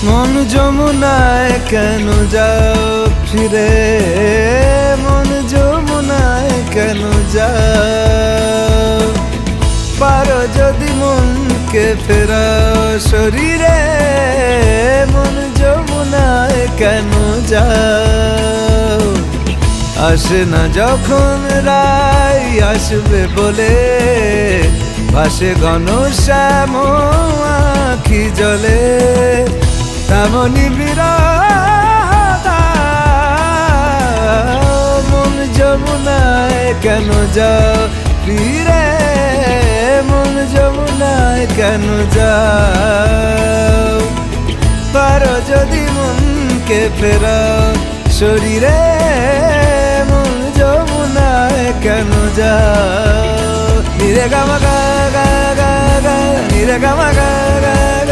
মন যমুনায় কেন যাও ফিরে, মন যমুনায় কেন যাও? পারো যদি মনকে ফেরাও শরীরে, মন যমুনায় কেন যাও? আসে না যখন রাই আসবে বলে, ভাসে ঘন শ্যাম আখি জলে, তেমনি বিরহ মন যমুনায় কেন যাও ফিরে, মন যমুনায় কেন যাও? পারো যদি মনকে ফেরাও শরীরে, মন যমুনায় কেন যাও? নিরে গামা গা গা গা, নিরে গামা গা গা গা।